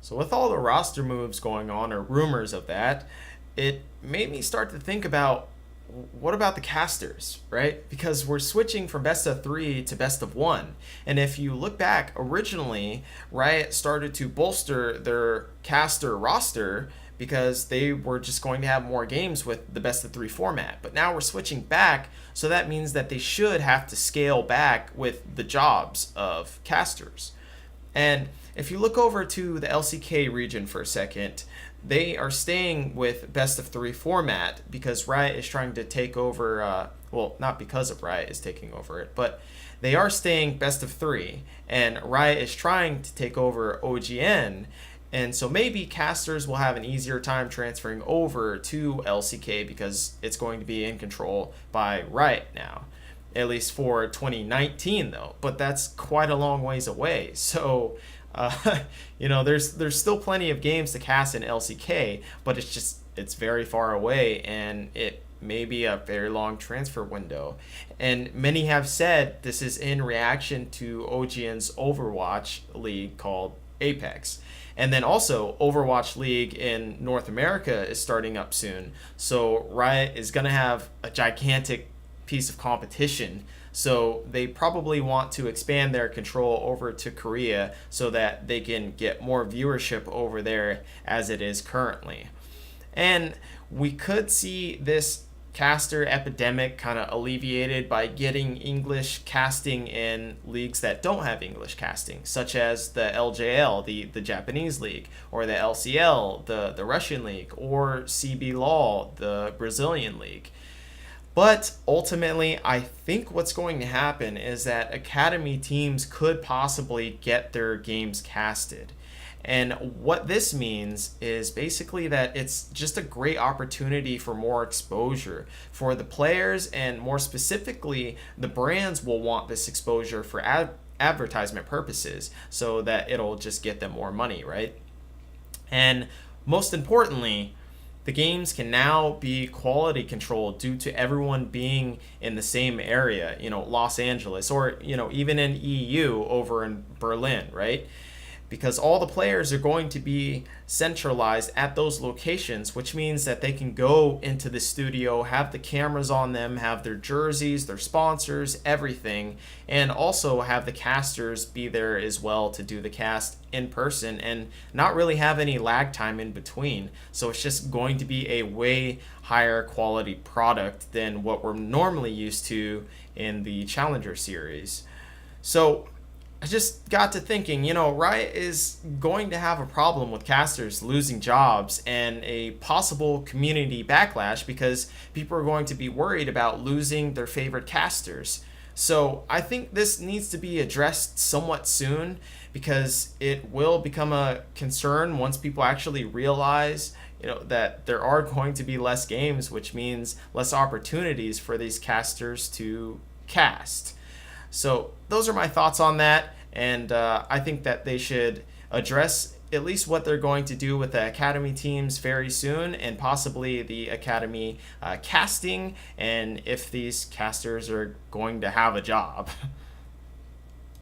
So with all the roster moves going on, or rumors of that, it made me start to think about what about the casters, right? Because we're switching from best of three to best of one. And if you look back, originally, Riot started to bolster their caster roster because they were just going to have more games with the best of three format. But now we're switching back, so that means that they should have to scale back with the jobs of casters. And if you look over to the LCK region for a second, they are staying with best of three format because Riot is trying to take over. Well, not because of Riot is taking over it, but they are staying best of three, and Riot is trying to take over OGN. And so maybe casters will have an easier time transferring over to LCK because it's going to be in control by Riot now, at least for 2019 though. But that's quite a long ways away. So, there's still plenty of games to cast in LCK, but it's very far away, and it may be a very long transfer window. And many have said this is in reaction to OGN's Overwatch League called Apex. And then also, Overwatch League in North America is starting up soon. So Riot is going to have a gigantic piece of competition. So they probably want to expand their control over to Korea so that they can get more viewership over there as it is currently. And we could see this caster epidemic kind of alleviated by getting English casting in leagues that don't have English casting, such as the LJL, the Japanese league, or the LCL, the Russian league, or CB Law, the Brazilian league. But ultimately, I think what's going to happen is that academy teams could possibly get their games casted. And what this means is basically that it's just a great opportunity for more exposure for the players, and more specifically, the brands will want this exposure for advertisement purposes so that it'll just get them more money, right? And most importantly, the games can now be quality controlled due to everyone being in the same area, Los Angeles, or, even in EU over in Berlin, right? Because all the players are going to be centralized at those locations, which means that they can go into the studio, have the cameras on them, have their jerseys, their sponsors, everything, and also have the casters be there as well to do the cast in person and not really have any lag time in between. So it's just going to be a way higher quality product than what we're normally used to in the Challenger series. So I just got to thinking, Riot is going to have a problem with casters losing jobs and a possible community backlash because people are going to be worried about losing their favorite casters. So I think this needs to be addressed somewhat soon because it will become a concern once people actually realize that there are going to be less games, which means less opportunities for these casters to cast. So those are my thoughts on that, and I think that they should address at least what they're going to do with the academy teams very soon, and possibly the academy casting, and if these casters are going to have a job.